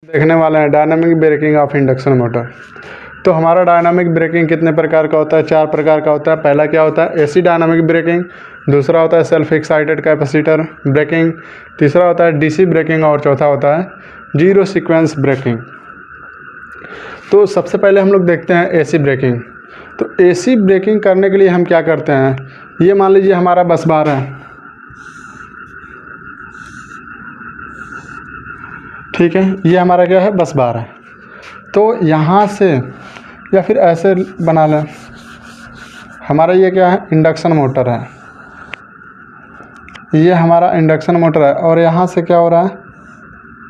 देखने वाले हैं dynamic braking of induction motor. तो हमारा डायनामिक ब्रेकिंग कितने प्रकार का होता है? 4 प्रकार का होता है। पहला क्या होता है? AC dynamic braking. दूसरा होता है सेल्फ एक्साइटेड कैपेसिटर ब्रेकिंग। तीसरा होता है डीसी ब्रेकिंग और चौथा होता है जीरो सीक्वेंस ब्रेकिंग। तो सबसे पहले हम लोग देखते हैं एसी ब्रेकिंग। तो एसी ब्रेकिंग करने के लिए हम क्या करते हैं? ये मान लीजिए हमारा बस बार है, ठीक है, ये हमारा क्या है? बस बार है। तो यहाँ से या फिर ऐसे बना लें, हमारा ये क्या है? इंडक्शन मोटर है। ये हमारा इंडक्शन मोटर है और यहाँ से क्या हो रहा है?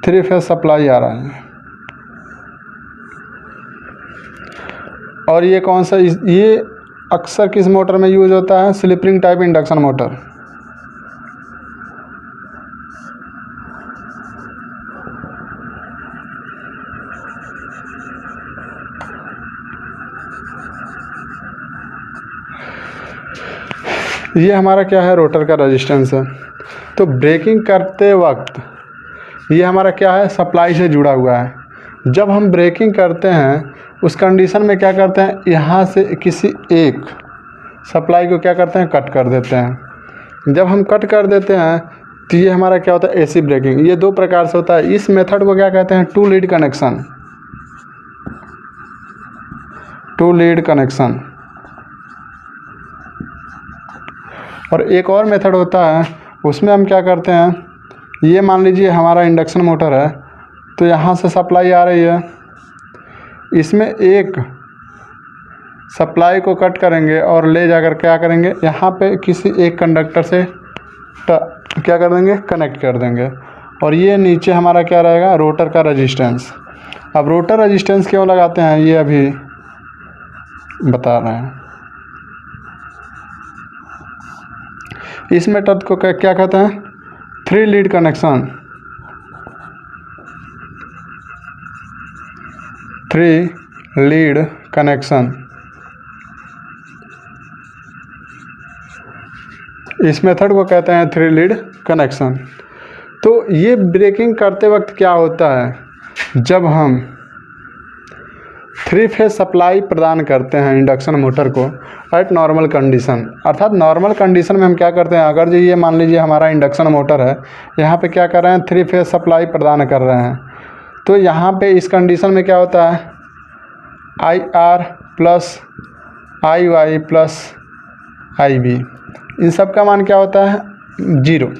3 फेज सप्लाई आ रहा है। और ये कौन सा? ये अक्सर किस मोटर में यूज होता है? Slip ring type induction motor. ये हमारा क्या है? रोटर का रेजिस्टेंस है। तो ब्रेकिंग करते वक्त ये हमारा क्या है? सप्लाई से जुड़ा हुआ है। जब हम ब्रेकिंग करते हैं उस कंडीशन में क्या करते हैं? यहाँ से किसी एक सप्लाई को क्या करते हैं? कट कर देते हैं। जब हम कट कर देते हैं तो ये हमारा क्या होता है? AC braking. ये 2 प्रकार से होता है। इस मेथड को क्या कहते हैं? Two lead connection. Two lead connection. और एक और मेथड होता है, उसमें हम क्या करते हैं? ये मान लीजिए हमारा इंडक्शन मोटर है, तो यहाँ से सप्लाई आ रही है, इसमें एक सप्लाई को कट करेंगे और ले जाकर क्या करेंगे? यहाँ पे किसी एक कंडक्टर से क्या कर देंगे? कनेक्ट कर देंगे। और ये नीचे हमारा क्या रहेगा? रोटर का रेजिस्टेंस। अब रोटर रेजिस्टेंस क्यों लगाते हैं ये अभी बता रहे हैं। इस मेथड को क्या कहते हैं? 3 लीड कनेक्शन। 3 lead connection. इस मेथड को कहते हैं 3 लीड कनेक्शन। तो ये ब्रेकिंग करते वक्त क्या होता है? जब हम 3 फेज सप्लाई प्रदान करते हैं इंडक्शन मोटर को एट नॉर्मल कंडीशन, अर्थात नॉर्मल कंडीशन में हम क्या करते हैं? अगर जो ये मान लीजिए हमारा इंडक्शन मोटर है, यहाँ पे क्या कर रहे हैं? 3 फेज सप्लाई प्रदान कर रहे हैं। तो यहाँ पे इस कंडीशन में क्या होता है? IR plus IY plus IB, इन सब का मान क्या होता है? 0।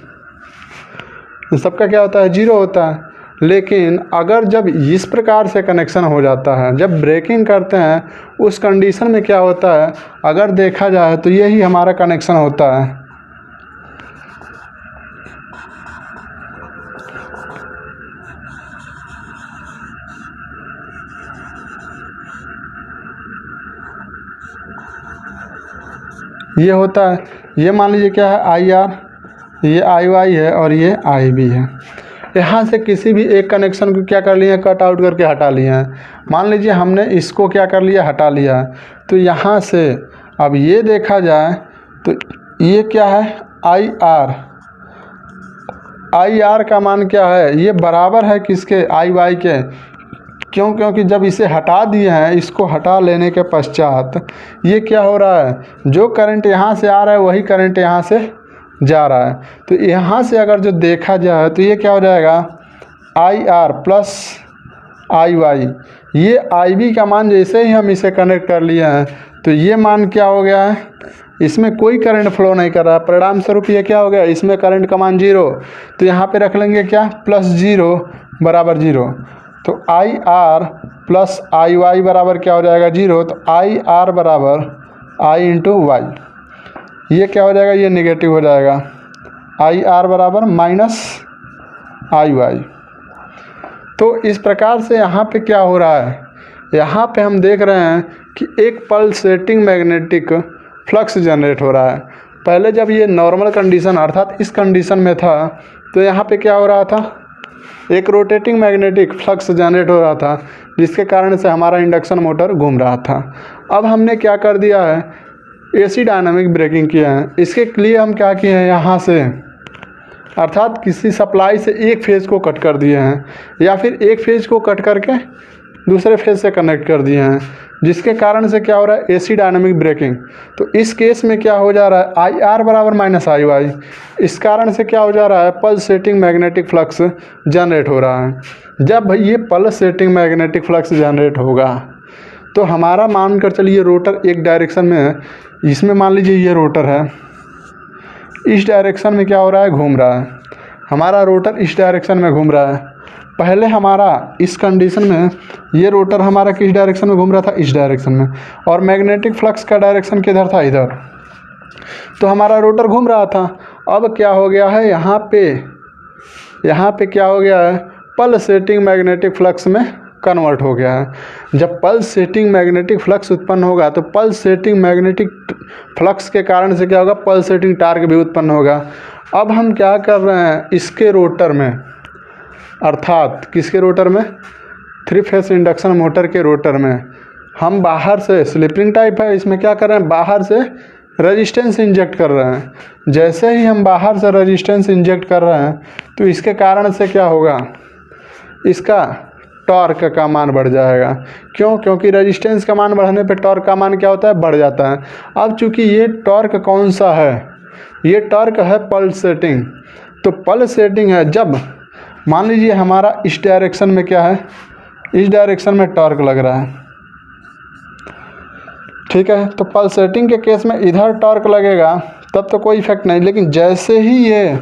इन सब का क्या होता है? 0 होता है। लेकिन अगर जब इस प्रकार से कनेक्शन हो जाता है, जब ब्रेकिंग करते हैं उस कंडीशन में क्या होता है? अगर देखा जाए तो यही हमारा कनेक्शन होता है। ये होता है, ये मान लीजिए क्या है? IR, ये IY है और ये IB है। यहाँ से किसी भी एक कनेक्शन को क्या कर लिया? कट आउट करके हटा लिया है। मान लीजिए हमने इसको क्या कर लिया? हटा लिया है। तो यहाँ से अब ये देखा जाए तो ये क्या है? IR। IR का मान क्या है? ये बराबर है किसके? IY के। क्यों? क्योंकि जब इसे हटा दिए हैं, इसको हटा लेने के पश्चात ये क्या हो रहा है? जो करंट यहाँ से आ रहा है वही करंट यहाँ से जा रहा है। तो यहाँ से अगर जो देखा जाए तो ये क्या हो जाएगा? IR plus IY। ये IB का मान जैसे ही हम इसे कनेक्ट कर लिए हैं तो ये मान क्या हो गया है? इसमें कोई करंट फ्लो नहीं कर रहा है। परिणाम स्वरूप ये क्या हो गया? इसमें करंट का मान 0। तो यहाँ पे रख लेंगे क्या? प्लस 0 बराबर 0। तो IR प्लस IY बराबर क्या हो जाएगा? 0। तो IR बराबर I इंटू वाई। ये क्या हो जाएगा? ये नेगेटिव हो जाएगा। IR बराबर माइनस IY। तो इस प्रकार से यहाँ पे क्या हो रहा है? यहाँ पे हम देख रहे हैं कि एक पल्सेटिंग मैग्नेटिक फ्लक्स जनरेट हो रहा है। पहले जब ये नॉर्मल कंडीशन अर्थात इस कंडीशन में था तो यहाँ पे क्या हो रहा था? एक रोटेटिंग मैग्नेटिक फ्लक्स जनरेट हो रहा था, जिसके कारण से हमारा इंडक्शन मोटर घूम रहा था। अब हमने क्या कर दिया है? एसी डायनामिक ब्रेकिंग किया है। इसके लिए हम क्या किए हैं? यहाँ से अर्थात किसी सप्लाई से एक फेज़ को कट कर दिए हैं या फिर एक फेज़ को कट करके दूसरे फेज़ से कनेक्ट कर दिए हैं, जिसके कारण से क्या हो रहा है, एसी डायनामिक ब्रेकिंग। तो इस केस में क्या हो जा रहा है, आई आर बराबर माइनस आई वाई। इस कारण से क्या हो जा रहा है, पल्सेटिंग मैग्नेटिक फ्लक्स जनरेट हो रहा है। जब ये पल्सेटिंग मैग्नेटिक फ्लक्स जनरेट होगा तो हमारा मान कर चलिए रोटर एक डायरेक्शन में है, इसमें मान लीजिए ये रोटर है, इस डायरेक्शन में क्या हो रहा है, घूम रहा है। हमारा रोटर इस डायरेक्शन में घूम रहा है। पहले हमारा इस कंडीशन में ये रोटर हमारा किस डायरेक्शन में घूम रहा था, इस डायरेक्शन में, और मैग्नेटिक फ्लक्स का डायरेक्शन किधर था, इधर। तो हमारा रोटर घूम रहा था। अब क्या हो गया है, यहाँ पे क्या हो गया है, पल्सेटिंग मैग्नेटिक फ्लक्स में कन्वर्ट हो गया है। जब पल्सेटिंग मैग्नेटिक फ्लक्स उत्पन्न होगा तो पल्सेटिंग मैग्नेटिक फ्लक्स के कारण से क्या होगा, पल्सेटिंग टार्क भी उत्पन्न होगा। अब हम क्या कर रहे हैं, इसके रोटर में, अर्थात किसके रोटर में, 3 फेस इंडक्शन मोटर के रोटर में हम बाहर से, स्लिपिंग टाइप है, इसमें क्या कर रहे हैं, बाहर से रेजिस्टेंस इंजेक्ट कर रहे हैं। जैसे ही हम बाहर से रेजिस्टेंस इंजेक्ट कर रहे हैं तो इसके कारण से क्या होगा, इसका टॉर्क का मान बढ़ जाएगा। क्यों, क्योंकि रेजिस्टेंस का मान बढ़ने पे टॉर्क का मान क्या होता है, बढ़ जाता है। अब चूंकि ये टॉर्क कौन सा है, ये टॉर्क है पल्सेटिंग। तो पल्सेटिंग है, जब मान लीजिए हमारा इस डायरेक्शन में क्या है, इस डायरेक्शन में टॉर्क लग रहा है, ठीक है। तो पल्सेटिंग के केस में इधर टॉर्क लगेगा तब तो कोई इफेक्ट नहीं, लेकिन जैसे ही ये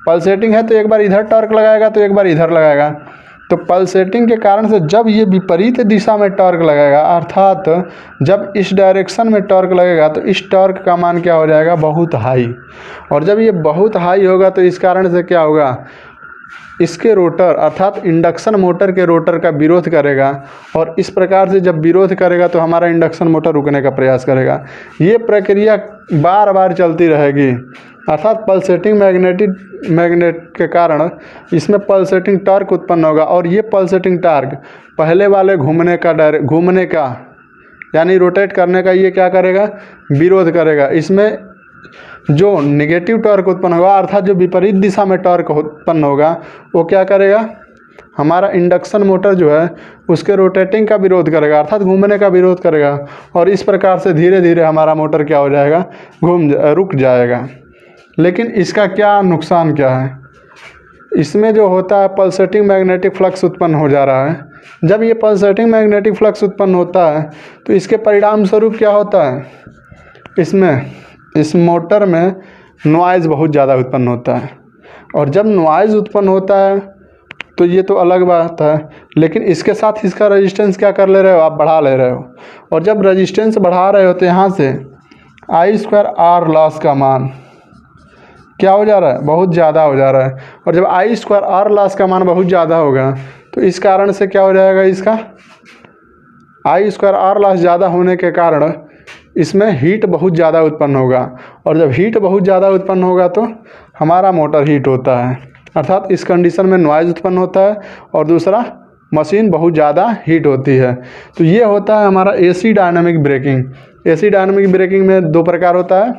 पल्सेटिंग है तो एक बार इधर टॉर्क लगाएगा तो एक बार इधर लगाएगा। तो पल्सेटिंग के कारण से जब ये विपरीत दिशा में टॉर्क लगेगा, अर्थात जब इस डायरेक्शन में टॉर्क लगेगा तो इस टॉर्क का मान क्या हो जाएगा, बहुत हाई। और जब ये बहुत हाई होगा तो इस कारण से क्या होगा, इसके रोटर अर्थात इंडक्शन मोटर के रोटर का विरोध करेगा, और इस प्रकार से जब विरोध करेगा तो हमारा इंडक्शन मोटर रुकने का प्रयास करेगा। ये प्रक्रिया बार बार चलती रहेगी, अर्थात पल्सेटिंग मैग्नेट के कारण इसमें पल्सेटिंग टॉर्क उत्पन्न होगा। और ये पल्सेटिंग टॉर्क पहले वाले घूमने का यानी रोटेट करने का ये क्या करेगा, विरोध करेगा। इसमें जो नेगेटिव टॉर्क उत्पन्न होगा, अर्थात जो विपरीत दिशा में टॉर्क उत्पन्न होगा, वो क्या करेगा, हमारा इंडक्शन मोटर जो है उसके रोटेटिंग का विरोध करेगा, अर्थात घूमने का विरोध करेगा। और इस प्रकार से धीरे धीरे हमारा मोटर क्या हो जाएगा, रुक जाएगा। लेकिन इसका क्या नुकसान क्या है, इसमें जो होता है पल्सेटिंग मैग्नेटिक फ्लक्स उत्पन्न हो जा रहा है। जब ये पल्सेटिंग मैग्नेटिक फ्लक्स उत्पन्न होता है तो इसके परिणाम स्वरूप क्या होता है, इस मोटर में नॉइज़ बहुत ज़्यादा उत्पन्न होता है। और जब नॉइज़ उत्पन्न होता है तो ये तो अलग बात है, लेकिन इसके साथ इसका रेजिस्टेंस क्या कर ले रहे हो, आप बढ़ा ले रहे हो। और जब रेजिस्टेंस बढ़ा रहे हो तो यहाँ से I2R लॉस का मान क्या हो जा रहा है, बहुत ज़्यादा हो जा रहा है। और जब I2R लॉस का मान बहुत ज़्यादा होगा तो इस कारण से क्या हो जाएगा, इसका I2R लॉस ज़्यादा होने के कारण इसमें हीट बहुत ज़्यादा उत्पन्न होगा। और जब हीट बहुत ज़्यादा उत्पन्न होगा तो हमारा मोटर हीट होता है, अर्थात इस कंडीशन में नॉइज़ उत्पन्न होता है और दूसरा मशीन बहुत ज़्यादा हीट होती है। तो ये होता है हमारा AC dynamic braking. AC dynamic braking में 2 प्रकार होता है,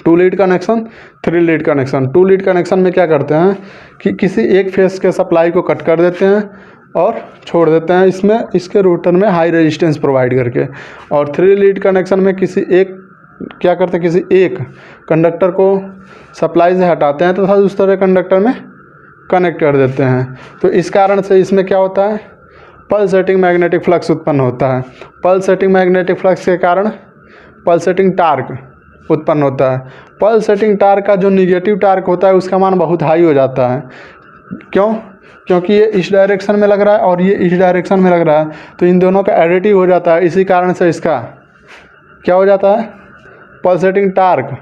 2 lead connection, 3 lead connection. 2 lead connection में क्या करते हैं कि किसी एक फेस के सप्लाई को कट कर देते हैं और छोड़ देते हैं इसमें, इसके रोटर में हाई रेजिस्टेंस प्रोवाइड करके। और 3 लीड कनेक्शन में किसी एक क्या करते हैं, किसी एक कंडक्टर को सप्लाई से हटाते हैं तथा दूसरे कंडक्टर में कनेक्ट कर देते हैं। तो इस कारण से इसमें क्या होता है, पल्सेटिंग मैग्नेटिक फ्लक्स उत्पन्न होता है। पल्सेटिंग मैग्नेटिक फ्लक्स के कारण पल्सेटिंग टार्क उत्पन्न होता है। पल्सेटिंग टार्क का जो निगेटिव टार्क होता है उसका मान बहुत हाई हो जाता है। क्यों, क्योंकि ये इस डायरेक्शन में लग रहा है और ये इस डायरेक्शन में लग रहा है, तो इन दोनों का एडिटिव हो जाता है। इसी कारण से इसका क्या हो जाता है, पल्सेटिंग टार्क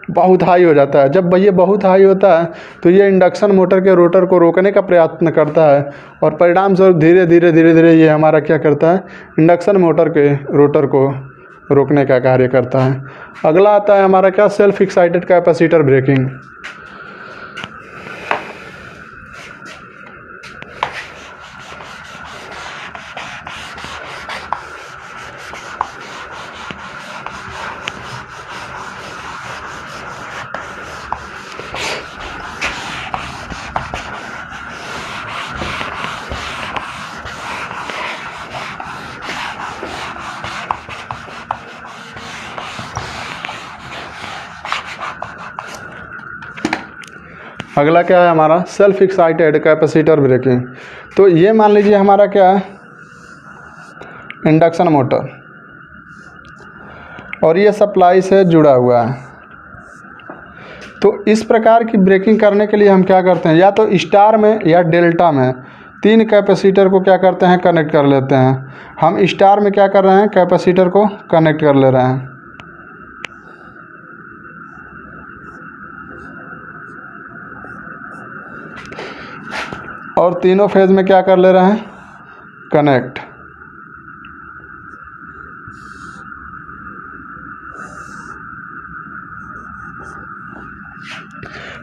बहुत हाई हो जाता है। जब ये बहुत हाई होता है तो ये इंडक्शन मोटर के रोटर को रोकने का प्रयत्न करता है और परिणाम स्वरूप धीरे धीरे ये हमारा क्या करता है, इंडक्शन मोटर के रोटर को रोकने का कार्य करता है। अगला आता है हमारा क्या, सेल्फ एक्साइटेड कैपेसिटर ब्रेकिंग। अगला क्या है हमारा सेल्फ एक्साइटेड कैपेसिटर ब्रेकिंग। तो ये मान लीजिए हमारा क्या है इंडक्शन मोटर और ये सप्लाई से जुड़ा हुआ है। तो इस प्रकार की ब्रेकिंग करने के लिए हम क्या करते हैं, या तो स्टार में या डेल्टा में 3 कैपेसिटर को क्या करते हैं कनेक्ट कर लेते हैं। हम स्टार में क्या कर रहे हैं कैपेसिटर को कनेक्ट कर ले रहे हैं और तीनों फेज में क्या कर ले रहे हैं कनेक्ट।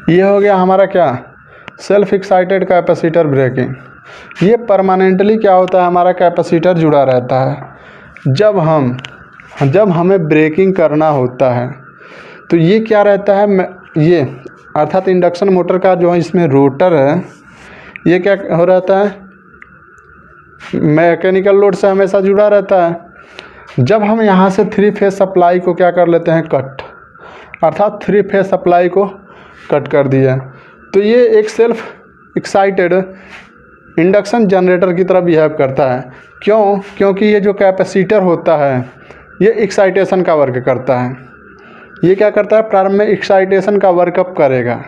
ये हो गया हमारा क्या सेल्फ एक्साइटेड कैपेसिटर ब्रेकिंग। ये परमानेंटली क्या होता है हमारा कैपेसिटर जुड़ा रहता है। जब हमें ब्रेकिंग करना होता है तो ये क्या रहता है ये अर्थात इंडक्शन मोटर का जो है इसमें रोटर है ये क्या हो रहता है मैकेनिकल लोड से हमेशा जुड़ा रहता है। जब हम यहाँ से 3 फेज सप्लाई को क्या कर लेते हैं कट, अर्थात 3 फेज सप्लाई को कट कर दिया, तो ये एक सेल्फ एक्साइटेड इंडक्शन जनरेटर की तरह बिहेव करता है। क्योंकि ये जो कैपेसिटर होता है ये एक्साइटेशन का वर्क करता है। ये क्या करता है प्रारंभ में एक्साइटेशन का वर्कअप करेगा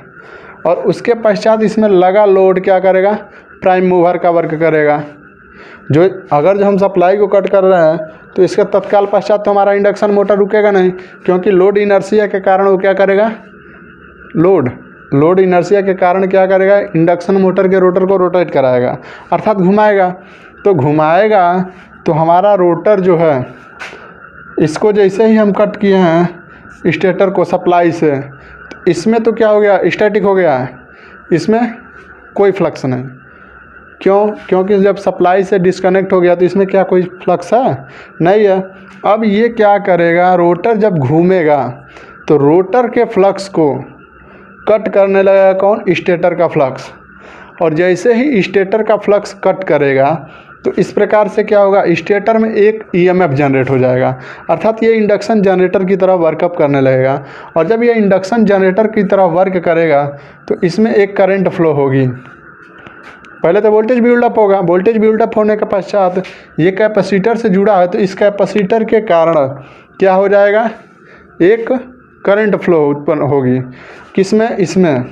और उसके पश्चात इसमें लगा लोड क्या करेगा प्राइम मूवर का वर्क करेगा। अगर हम सप्लाई को कट कर रहे हैं तो इसके तत्काल पश्चात तो हमारा इंडक्शन मोटर रुकेगा नहीं, क्योंकि लोड इनर्शिया के कारण वो क्या करेगा लोड इनर्शिया के कारण क्या करेगा इंडक्शन मोटर के रोटर को रोटेट कराएगा अर्थात घुमाएगा। तो हमारा रोटर जो है इसको जैसे ही हम कट किए हैं स्टेटर को सप्लाई से, तो इसमें तो क्या हो गया स्टैटिक हो गया है, इसमें कोई फ्लक्स नहीं। क्योंकि जब सप्लाई से डिस्कनेक्ट हो गया तो इसमें क्या कोई फ्लक्स है नहीं है। अब ये क्या करेगा रोटर जब घूमेगा तो रोटर के फ्लक्स को कट करने लगेगा कौन स्टेटर का फ्लक्स, और जैसे ही स्टेटर का फ्लक्स कट करेगा तो इस प्रकार से क्या होगा स्टेटर में एक ईएमएफ जनरेट हो जाएगा अर्थात ये इंडक्शन जनरेटर की तरह वर्कअप करने लगेगा। और जब ये इंडक्शन जनरेटर की तरह वर्क करेगा तो इसमें एक करंट फ्लो होगी। पहले तो वोल्टेज बिल्डअप होगा, वोल्टेज बिल्डअप होने के पश्चात ये कैपेसिटर से जुड़ा है तो इस कैपेसिटर के कारण क्या हो जाएगा एक करंट फ्लो उत्पन्न होगी। किसमें इसमें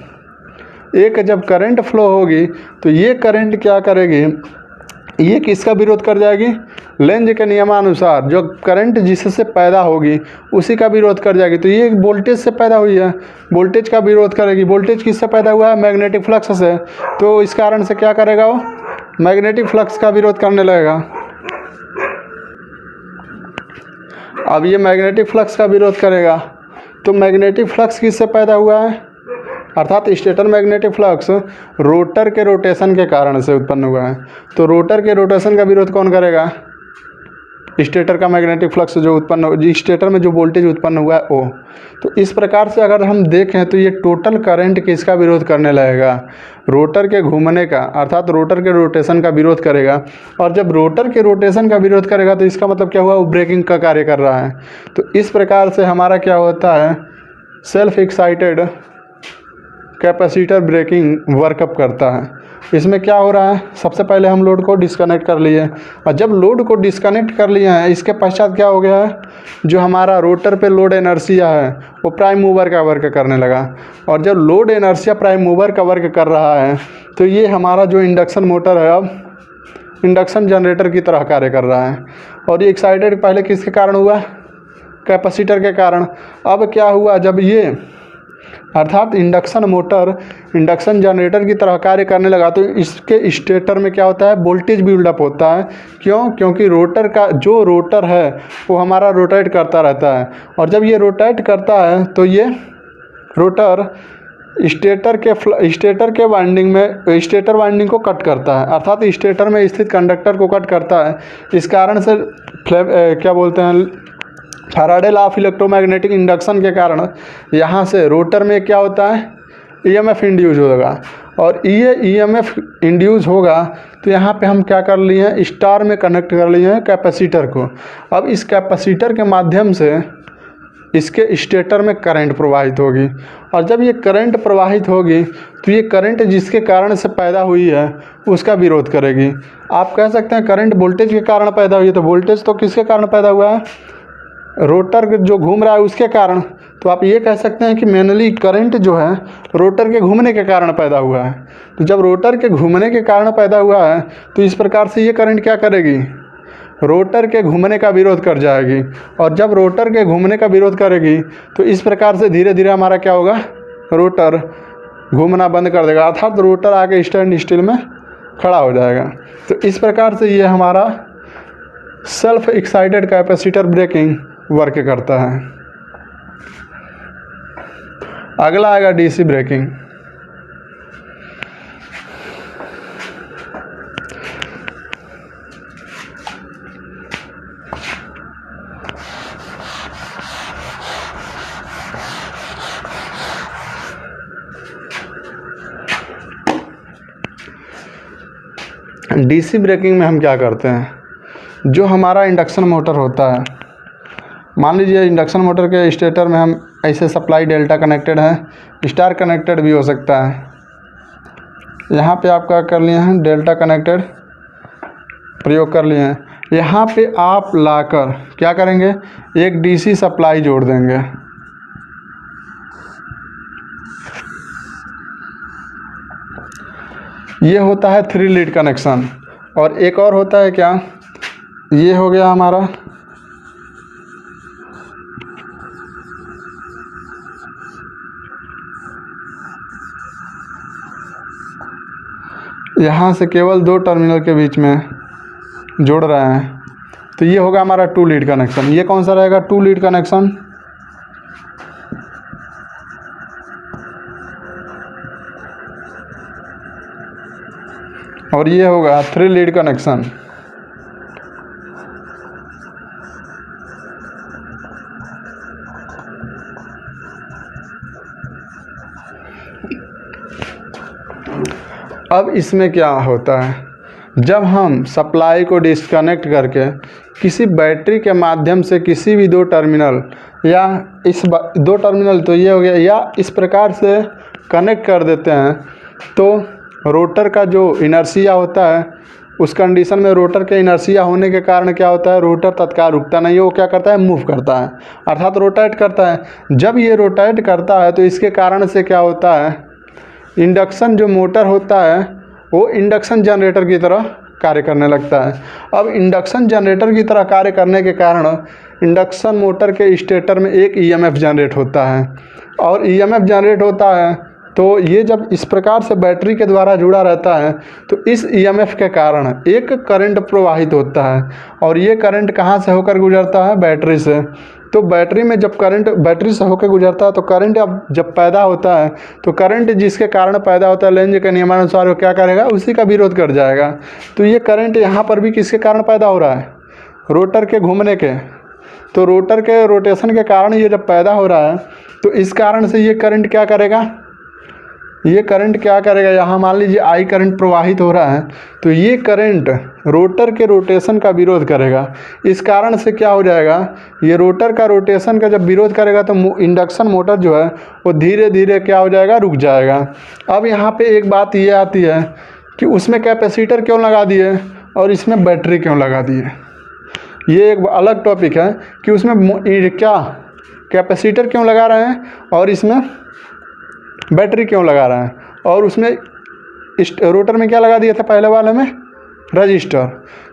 एक जब करंट फ्लो होगी तो ये करंट क्या करेगी ये किसका विरोध कर जाएगी लेंज के नियमानुसार जो करंट जिससे पैदा होगी उसी का विरोध कर जाएगी। तो ये वोल्टेज से पैदा हुई है वोल्टेज का विरोध करेगी। वोल्टेज किससे पैदा हुआ है मैग्नेटिक फ्लक्स से, तो इस कारण से क्या करेगा वो मैग्नेटिक फ्लक्स का विरोध करने लगेगा। अब ये मैग्नेटिक फ्लक्स का विरोध करेगा तो मैग्नेटिक फ्लक्स किससे पैदा हुआ है अर्थात स्टेटर मैग्नेटिक फ्लक्स रोटर के रोटेशन के कारण से उत्पन्न हुआ है। तो रोटर के रोटेशन का विरोध कौन करेगा स्टेटर का मैग्नेटिक फ्लक्स जो उत्पन्न स्टेटर में जो वोल्टेज उत्पन्न हुआ है वो। तो इस प्रकार से अगर हम देखें तो ये टोटल करंट किसका विरोध करने लगेगा रोटर के घूमने का अर्थात रोटर के रोटेशन का विरोध करेगा। और जब रोटर के रोटेशन का विरोध करेगा तो इसका मतलब क्या हुआ वो ब्रेकिंग का कार्य कर रहा है। तो इस प्रकार से हमारा क्या होता है self excited capacitor braking work up करता है। इसमें क्या हो रहा है सबसे पहले हम लोड को डिस्कनेक्ट कर लिए और जब लोड को डिस्कनेक्ट कर लिया है इसके पश्चात क्या हो गया है जो हमारा रोटर पे लोड इनर्शिया है वो प्राइम मूवर का वर्क करने लगा। और जब लोड इनर्शिया प्राइम मूवर का वर्क कर रहा है तो ये हमारा जो इंडक्शन मोटर है अब इंडक्शन जनरेटर की तरह कार्य कर रहा है। और ये एक्साइटेड पहले किसके कारण हुआ कैपेसिटर के कारण। अब क्या हुआ जब ये अर्थात इंडक्शन मोटर इंडक्शन जनरेटर की तरह कार्य करने लगा तो इसके स्टेटर में क्या होता है वोल्टेज बिल्डअप होता है। क्योंकि रोटर का जो रोटर है वो हमारा रोटेट करता रहता है और जब ये रोटेट करता है तो ये रोटर स्टेटर के वाइंडिंग में स्टेटर वाइंडिंग को कट करता है अर्थात स्टेटर में स्थित कंडक्टर को कट करता है। इस कारण से क्या बोलते हैं Faraday law of electromagnetic induction के कारण यहाँ से रोटर में क्या होता है ईएमएफ इंड्यूस होगा और ये ईएमएफ इंड्यूस होगा तो यहाँ पे हम क्या कर लिए हैं स्टार में कनेक्ट कर लिए हैं कैपेसिटर को। अब इस कैपेसिटर के माध्यम से इसके स्टेटर में करंट प्रवाहित होगी, और जब ये करंट प्रवाहित होगी तो ये करंट जिसके कारण से पैदा हुई है उसका विरोध करेगी। आप कह सकते हैं करंट वोल्टेज के कारण पैदा हुई है, तो वोल्टेज तो किसके कारण पैदा हुआ है? रोटर जो घूम रहा है उसके कारण। तो आप ये कह सकते हैं कि मेनली करंट जो है रोटर के घूमने के कारण पैदा हुआ है। तो जब रोटर के घूमने के कारण पैदा हुआ है तो इस प्रकार से ये करंट क्या करेगी? रोटर के घूमने का विरोध कर जाएगी, और जब रोटर के घूमने का विरोध करेगी तो इस प्रकार से धीरे धीरे हमारा क्या होगा? रोटर घूमना बंद कर देगा, अर्थात रोटर आके स्टैंड स्टिल में खड़ा हो जाएगा। तो इस प्रकार से ये हमारा self excited capacitor braking work करता है। अगला आएगा डीसी ब्रेकिंग। डीसी ब्रेकिंग में हम क्या करते हैं? जो हमारा इंडक्शन मोटर होता है, मान लीजिए इंडक्शन मोटर के स्टेटर में हम ऐसे सप्लाई डेल्टा कनेक्टेड है, स्टार कनेक्टेड भी हो सकता है। यहाँ पे आप क्या कर लिए हैं? डेल्टा कनेक्टेड प्रयोग कर लिए हैं। यहाँ पे आप लाकर क्या करेंगे? एक डीसी सप्लाई जोड़ देंगे। ये होता है 3 लीड कनेक्शन, और एक और होता है क्या? ये हो गया हमारा यहाँ से केवल 2 टर्मिनल के बीच में जोड़ रहे हैं, तो ये होगा हमारा 2 लीड कनेक्शन। ये कौन सा रहेगा? 2 लीड कनेक्शन। और ये होगा 3 लीड कनेक्शन। अब इसमें क्या होता है? जब हम सप्लाई को डिस्कनेक्ट करके किसी बैटरी के माध्यम से किसी भी 2 टर्मिनल या इस 2 टर्मिनल तो ये हो गया, या इस प्रकार से कनेक्ट कर देते हैं, तो रोटर का जो इनर्शिया होता है उस कंडीशन में रोटर के इनर्शिया होने के कारण क्या होता है? रोटर तत्काल रुकता नहीं है, वो क्या करता है? मूव करता है, अर्थात रोटेट करता है। जब ये रोटेट करता है तो इसके कारण से क्या होता है? इंडक्शन जो मोटर होता है वो इंडक्शन जनरेटर की तरह कार्य करने लगता है। अब इंडक्शन जनरेटर की तरह कार्य करने के कारण इंडक्शन मोटर के स्टेटर में एक ईएमएफ जनरेट होता है, और ईएमएफ जनरेट होता है तो ये जब इस प्रकार से बैटरी के द्वारा जुड़ा रहता है तो इस ईएमएफ के कारण एक करंट प्रवाहित होता है, और ये करंट कहाँ से होकर गुजरता है? बैटरी से। तो बैटरी में जब करंट बैटरी से होकर गुजरता है तो करंट अब जब पैदा होता है तो करंट जिसके कारण पैदा होता है लेंज के नियमानुसार वो क्या करेगा? उसी का विरोध कर जाएगा। तो ये करंट यहाँ पर भी किसके कारण पैदा हो रहा है? रोटर के घूमने के। तो रोटर के रोटेशन के कारण ये जब पैदा हो रहा है तो इस कारण से ये करंट क्या करेगा? ये करंट क्या करेगा? यहाँ मान लीजिए आई करंट प्रवाहित हो रहा है, तो ये करंट रोटर के रोटेशन का विरोध करेगा। इस कारण से क्या हो जाएगा? ये रोटर का रोटेशन का जब विरोध करेगा तो इंडक्शन मोटर जो है वो धीरे धीरे क्या हो जाएगा? रुक जाएगा। अब यहाँ पे एक बात ये आती है कि उसमें कैपेसिटर क्यों लगा दिए और इसमें बैटरी क्यों लगा दिए? ये एक अलग टॉपिक है कि उसमें क्या कैपेसिटर क्यों लगा रहे हैं और इसमें बैटरी क्यों लगा रहे हैं, और उसमें रोटर में क्या लगा दिया था? पहले वाले में रजिस्टर।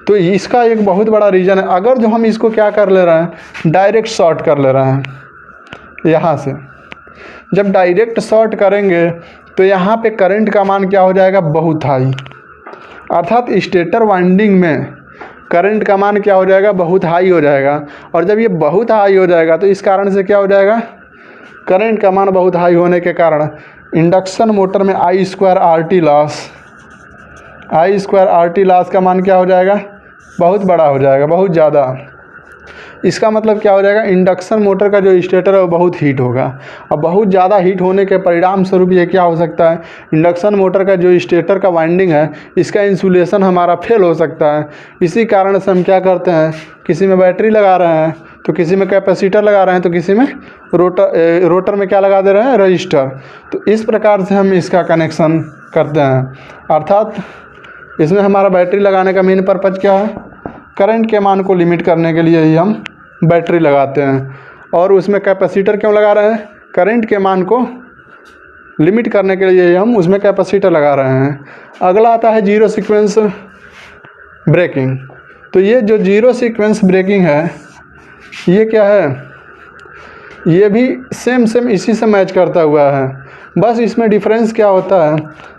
तो इसका एक बहुत बड़ा रीज़न है। अगर जो हम इसको क्या कर ले रहे हैं? डायरेक्ट शॉर्ट कर ले रहे हैं यहाँ से। जब डायरेक्ट शॉर्ट करेंगे तो यहाँ पे करंट का मान क्या हो जाएगा? बहुत हाई, अर्थात स्टेटर वाइंडिंग में करंट का मान क्या हो जाएगा? बहुत हाई हो जाएगा। और जब ये बहुत हाई हो जाएगा तो इस कारण से क्या हो जाएगा? करंट का मान बहुत हाई होने के कारण इंडक्शन मोटर में आई स्क्वायर आर टी लॉस का मान क्या हो जाएगा? बहुत बड़ा हो जाएगा, बहुत ज़्यादा। इसका मतलब क्या हो जाएगा? इंडक्शन मोटर का जो स्टेटर है वो बहुत हीट होगा, और बहुत ज़्यादा हीट होने के परिणाम स्वरूप ये क्या हो सकता है? इंडक्शन मोटर का जो स्टेटर का वाइंडिंग है इसका इंसुलेशन हमारा फेल हो सकता है। इसी कारण से हम क्या करते हैं? किसी में बैटरी लगा रहे हैं तो किसी में कैपेसिटर लगा रहे हैं, तो किसी में रोटर में क्या लगा दे रहे हैं, रजिस्टर। तो इस प्रकार से हम इसका कनेक्शन करते हैं। अर्थात इसमें हमारा बैटरी लगाने का मेन पर्पज़ क्या है, करंट के मान को लिमिट करने के लिए ही हम बैटरी लगाते हैं। और उसमें कैपेसिटर क्यों लगा रहे हैं, करंट के मान को लिमिट करने के लिए हम उसमें कैपेसिटर लगा रहे हैं। अगला आता है जीरो सीक्वेंस ब्रेकिंग। तो ये जो जीरो सीक्वेंस ब्रेकिंग है, ये क्या है, ये भी सेम इसी से मैच करता हुआ है। बस इसमें डिफरेंस क्या होता है,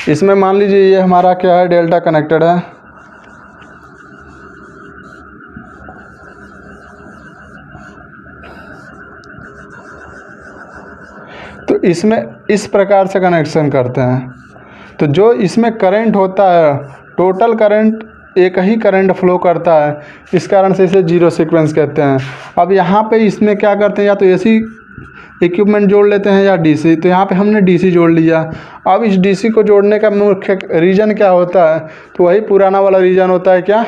इसमें मान लीजिए ये हमारा क्या है, डेल्टा कनेक्टेड है। तो इसमें इस प्रकार से कनेक्शन करते हैं। तो जो इसमें करंट होता है, टोटल करंट एक ही करंट फ्लो करता है, इस कारण से इसे जीरो सीक्वेंस कहते हैं। अब यहाँ पे इसमें क्या करते हैं, या तो एसी इक्विपमेंट जोड़ लेते हैं या डीसी। तो यहाँ पे हमने डीसी जोड़ लिया। अब इस डीसी को जोड़ने का मुख्य रीज़न क्या होता है, तो वही पुराना वाला रीज़न होता है क्या,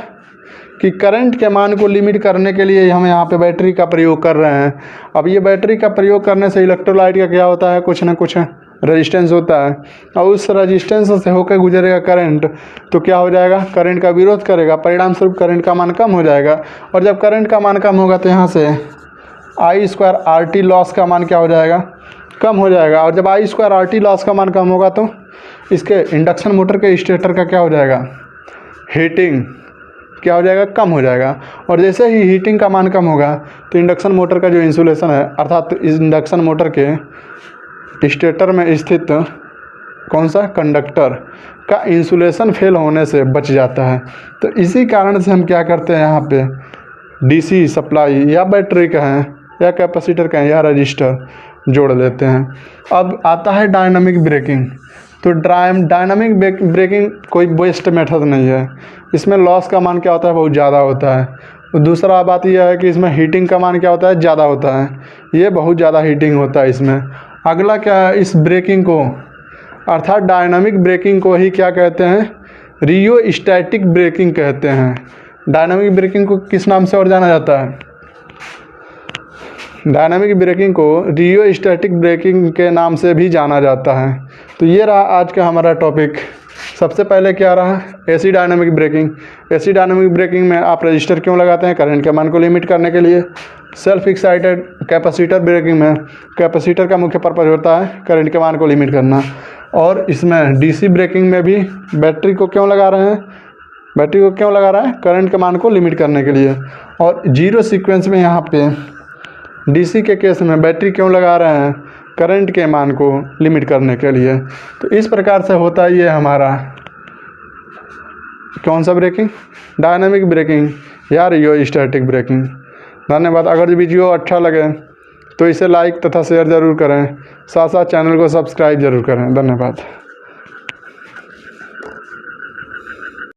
कि करंट के मान को लिमिट करने के लिए हम यहाँ पे बैटरी का प्रयोग कर रहे हैं। अब ये बैटरी का प्रयोग करने से इलेक्ट्रोलाइट का क्या होता है, कुछ ना कुछ रेजिस्टेंस होता है, और उस रेजिस्टेंस से होकर गुजरेगा करंट, तो क्या हो जाएगा, करंट का विरोध करेगा, परिणाम स्वरूप करंट का मान कम हो जाएगा। और जब करंट का मान कम होगा तो यहाँ से I² RT लॉस का मान क्या हो जाएगा, कम हो जाएगा। और जब I² RT लॉस का मान कम होगा तो इसके इंडक्शन मोटर के स्टेटर का क्या हो जाएगा, हीटिंग क्या हो जाएगा, कम हो जाएगा। और जैसे ही हीटिंग का मान कम होगा तो इंडक्शन मोटर का जो इंसुलेशन है, अर्थात इस इंडक्शन मोटर के स्टेटर में स्थित कौन सा कंडक्टर का इंसुलेशन फेल होने से बच जाता है। तो इसी कारण से हम क्या करते हैं, यहाँ पे डीसी सप्लाई या बैटरी का है या कैपेसिटर का है या रजिस्टर जोड़ लेते हैं। अब आता है डायनामिक ब्रेकिंग। तो डायनामिक ब्रेकिंग कोई बेस्ट मेथड नहीं है। इसमें लॉस का मान क्या होता है, बहुत ज़्यादा होता है। तो दूसरा बात यह है कि इसमें हीटिंग का मान क्या होता है, ज़्यादा होता है। ये बहुत ज़्यादा हीटिंग होता है इसमें। अगला क्या है, इस ब्रेकिंग को अर्थात डायनामिक ब्रेकिंग को ही क्या कहते हैं, रियोस्टैटिक ब्रेकिंग कहते हैं। डायनामिक ब्रेकिंग को किस नाम से और जाना जाता है, डायनामिक ब्रेकिंग को रियोस्टैटिक ब्रेकिंग के नाम से भी जाना जाता है। तो ये रहा आज का हमारा टॉपिक। सबसे पहले क्या रहा, AC dynamic braking. AC dynamic braking में आप रजिस्टर क्यों लगाते हैं, करंट के मान को लिमिट करने के लिए। सेल्फ एक्साइटेड कैपेसिटर ब्रेकिंग में कैपेसिटर का मुख्य पर्पज होता है करंट के मान को लिमिट करना। और इसमें डीसी ब्रेकिंग में भी बैटरी को क्यों लगा रहे हैं, बैटरी को क्यों लगा रहा है, करंट के मान को लिमिट करने के लिए। और जीरो सीक्वेंस में यहाँ पे डीसी के केस में बैटरी क्यों लगा रहे हैं, करंट के मान को लिमिट करने के लिए। तो इस प्रकार से होता है ये हमारा कौन सा ब्रेकिंग, डायनामिक ब्रेकिंग या रियोस्टैटिक ब्रेकिंग। धन्यवाद। अगर वीडियो अच्छा लगे तो इसे लाइक तथा शेयर ज़रूर करें, साथ साथ चैनल को सब्सक्राइब ज़रूर करें। धन्यवाद।